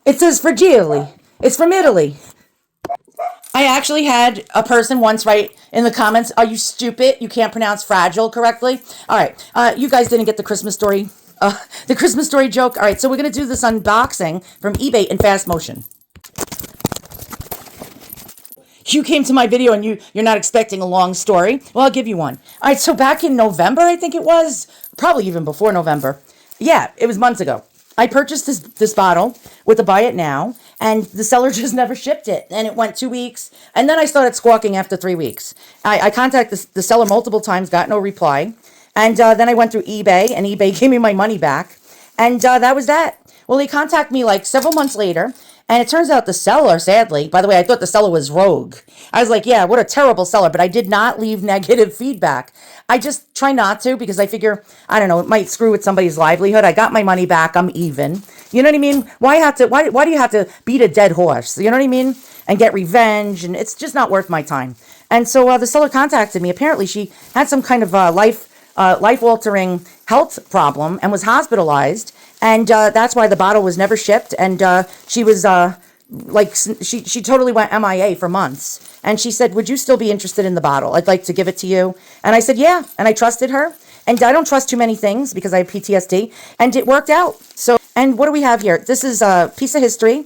It says fragile. It's from Italy. I actually had a person once write in the comments, "Are you stupid? You can't pronounce fragile correctly." All right, you guys didn't get the Christmas story, the Christmas story joke. All right, so we're gonna do this unboxing from eBay in fast motion. You came to my video and you're not expecting a long story. Well, I'll give you one. All right, so back in November, I think it was, probably even before November. Yeah, it was months ago. I purchased this bottle with a buy it now, and the seller just never shipped it. And it went 2 weeks, and then I started squawking after 3 weeks. I contacted the seller multiple times, got no reply, and then I went through eBay, and eBay gave me my money back, and that was that. Well, they contacted me like several months later, and it turns out the seller, sadly, by the way, I thought the seller was rogue. I was like, yeah, what a terrible seller, but I did not leave negative feedback. I just try not to because I figure, I don't know, it might screw with somebody's livelihood. I got my money back. I'm even. You know what I mean? Why do you have to beat a dead horse? You know what I mean? And get revenge, and it's just not worth my time. And so the seller contacted me. Apparently, she had some kind of life-altering health problem and was hospitalized, and that's why the bottle was never shipped. And she was she totally went MIA for months. And she said, "Would you still be interested in the bottle? I'd like to give it to you." And I said, "Yeah." And I trusted her. And I don't trust too many things because I have PTSD. And it worked out. So, and what do we have here? This is a piece of history,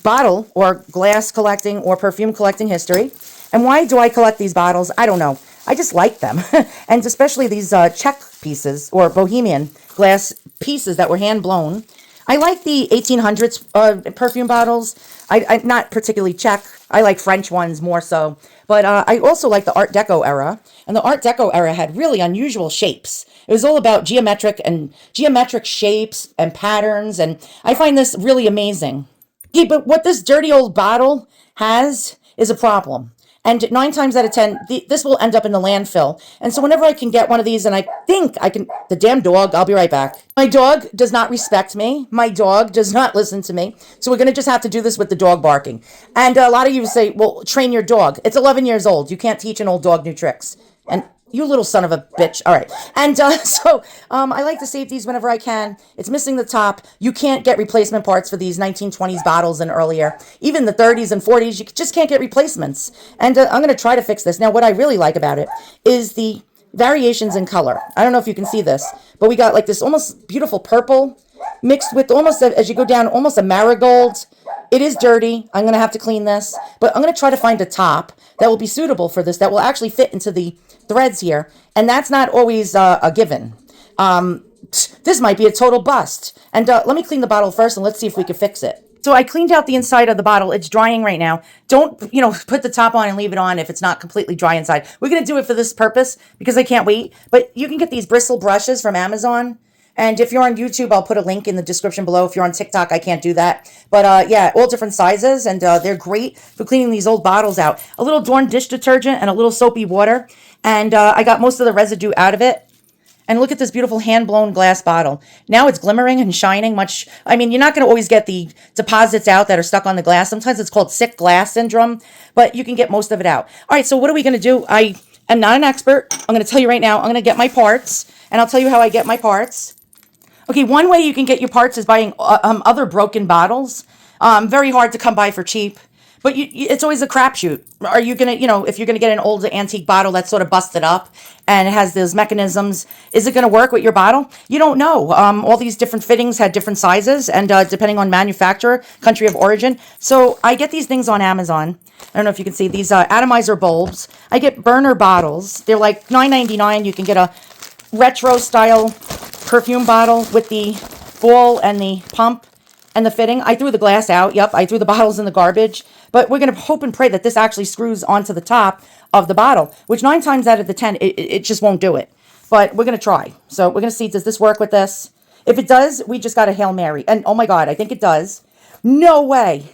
bottle or glass collecting or perfume collecting history. And why do I collect these bottles? I don't know. I just like them. And especially these Czech pieces or Bohemian glass pieces that were hand blown. I like the 1800s perfume bottles. I'm not particularly Czech. I like French ones more so. But I also like the Art Deco era. And the Art Deco era had really unusual shapes. It was all about geometric shapes and patterns. And I find this really amazing. Okay, but what this dirty old bottle has is a problem. And 9 times out of 10, this will end up in the landfill. And so whenever I can get one of these, and I think I can, the damn dog, I'll be right back. My dog does not respect me. My dog does not listen to me. So we're going to just have to do this with the dog barking. And a lot of you say, well, train your dog. It's 11 years old. You can't teach an old dog new tricks. And you little son of a bitch. All right. And I like to save these whenever I can. It's missing the top. You can't get replacement parts for these 1920s bottles and earlier. Even the 30s and 40s, you just can't get replacements. And I'm going to try to fix this. Now, what I really like about it is the variations in color. I don't know if you can see this, but we got like this almost beautiful purple mixed with almost, as you go down, almost a marigold. It is dirty. I'm going to have to clean this, but I'm going to try to find a top that will be suitable for this, that will actually fit into the threads here. And that's not always a given. This might be a total bust. And let me clean the bottle first and let's see if we can fix it. So I cleaned out the inside of the bottle. It's drying right now. Don't, put the top on and leave it on if it's not completely dry inside. We're going to do it for this purpose because I can't wait. But you can get these bristle brushes from Amazon. And if you're on YouTube, I'll put a link in the description below. If you're on TikTok, I can't do that. But yeah, all different sizes. And they're great for cleaning these old bottles out. A little Dawn dish detergent and a little soapy water. And I got most of the residue out of it. And look at this beautiful hand-blown glass bottle. Now it's glimmering and shining much. I mean, you're not going to always get the deposits out that are stuck on the glass. Sometimes it's called sick glass syndrome. But you can get most of it out. All right, so what are we going to do? I am not an expert. I'm going to tell you right now. I'm going to get my parts. And I'll tell you how I get my parts. Okay, one way you can get your parts is buying other broken bottles. Very hard to come by for cheap. But it's always a crapshoot. Are you going to, if you're going to get an old antique bottle that's sort of busted up and it has those mechanisms, is it going to work with your bottle? You don't know. All these different fittings had different sizes and depending on manufacturer, country of origin. So I get these things on Amazon. I don't know if you can see these atomizer bulbs. I get burner bottles. They're like $9.99. You can get a retro style perfume bottle with the ball and the pump and the fitting. I threw the glass out. Yep, I threw the bottles in the garbage. But we're going to hope and pray that this actually screws onto the top of the bottle, which 9 times out of the 10, it just won't do it. But we're going to try. So we're going to see, does this work with this? If it does, we just got a Hail Mary. And oh my God, I think it does. No way.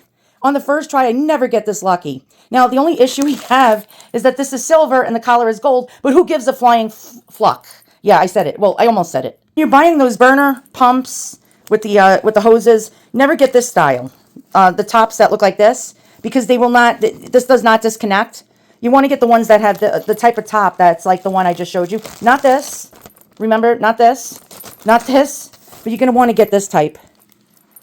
On the first try, I never get this lucky. Now, the only issue we have is that this is silver and the collar is gold, but who gives a flying fluck? Yeah, I said it. Well, I almost said it. You're buying those burner pumps with the hoses. Never get this style. The tops that look like this, because they will not, this does not disconnect. You want to get the ones that have the type of top that's like the one I just showed you. Not this. Remember, not this. Not this. But you're going to want to get this type.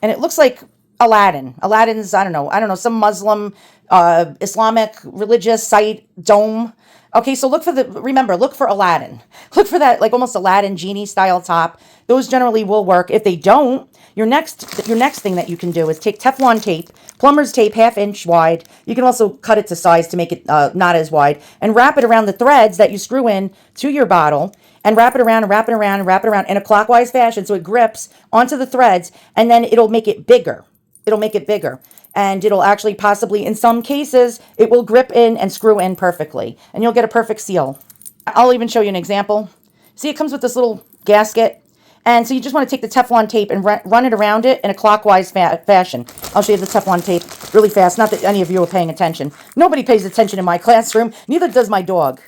And it looks like Aladdin. Aladdin's, I don't know, some Muslim, Islamic religious site, dome. Okay, so remember, look for Aladdin. Look for that, like almost Aladdin genie style top. Those generally will work. If they don't, your next thing that you can do is take Teflon tape, plumber's tape, 1/2 inch wide. You can also cut it to size to make it not as wide, and wrap it around the threads that you screw in to your bottle, and wrap it around and wrap it around and wrap it around in a clockwise fashion so it grips onto the threads, and then it'll make it bigger. It'll make it bigger. And it'll actually possibly, in some cases, it will grip in and screw in perfectly. And you'll get a perfect seal. I'll even show you an example. See, it comes with this little gasket. And so you just want to take the Teflon tape and run it around it in a clockwise fashion. I'll show you the Teflon tape really fast. Not that any of you are paying attention. Nobody pays attention in my classroom. Neither does my dog.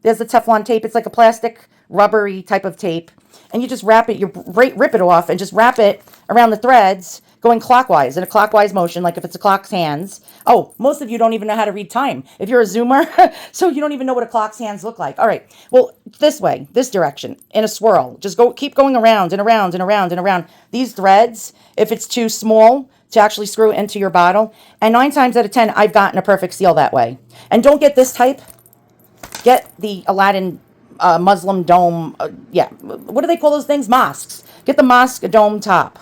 There's the Teflon tape. It's like a plastic, rubbery type of tape. And you just wrap it, you rip it off and just wrap it around the threads, going clockwise, in a clockwise motion, like if it's a clock's hands. Oh, most of you don't even know how to read time if you're a Zoomer, so you don't even know what a clock's hands look like. All right, well, this way, this direction, in a swirl. Just keep going around and around and around and around. These threads, if it's too small to actually screw into your bottle, and 9 times out of 10, I've gotten a perfect seal that way. And don't get this type. Get the Aladdin Muslim dome, what do they call those things? Mosques. Get the mosque dome top.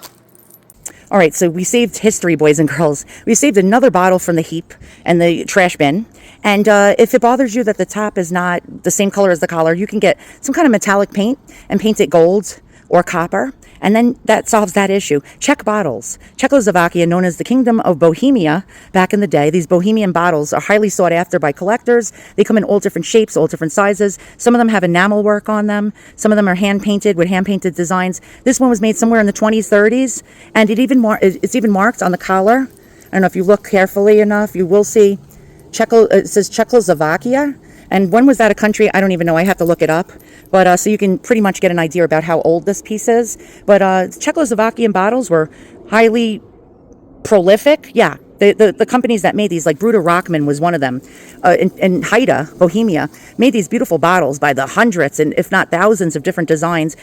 All right, so we saved history, boys and girls. We saved another bottle from the heap and the trash bin. And if it bothers you that the top is not the same color as the collar, you can get some kind of metallic paint and paint it gold or copper. And then that solves that issue. Czech bottles. Czechoslovakia, known as the Kingdom of Bohemia back in the day. These Bohemian bottles are highly sought after by collectors. They come in all different shapes, all different sizes. Some of them have enamel work on them. Some of them are hand-painted with hand-painted designs. This one was made somewhere in the 20s, 30s. And it's even marked on the collar. I don't know if you look carefully enough, you will see it says Czechoslovakia. And when was that a country? I don't even know. I have to look it up. But so you can pretty much get an idea about how old this piece is. But Czechoslovakian bottles were highly prolific. Yeah. The companies that made these, like Bruder Rockman was one of them, and Haida, Bohemia, made these beautiful bottles by the hundreds and if not thousands of different designs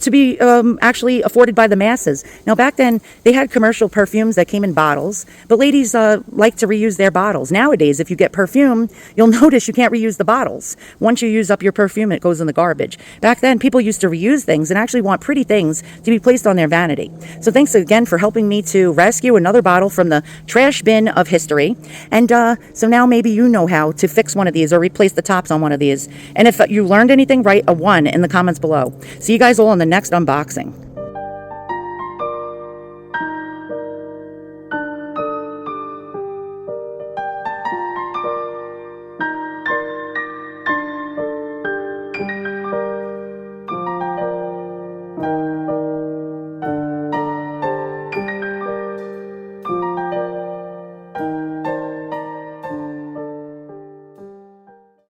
to be actually afforded by the masses. Now back then they had commercial perfumes that came in bottles, but ladies like to reuse their bottles. Nowadays, if you get perfume, you'll notice you can't reuse the bottles. Once you use up your perfume, it goes in the garbage. Back then, people used to reuse things and actually want pretty things to be placed on their vanity. So thanks again for helping me to rescue another bottle from the trash bin of history. And so now maybe you know how to fix one of these or replace the tops on one of these. And if you learned anything, write a 1 in the comments below. See you guys all in the next unboxing.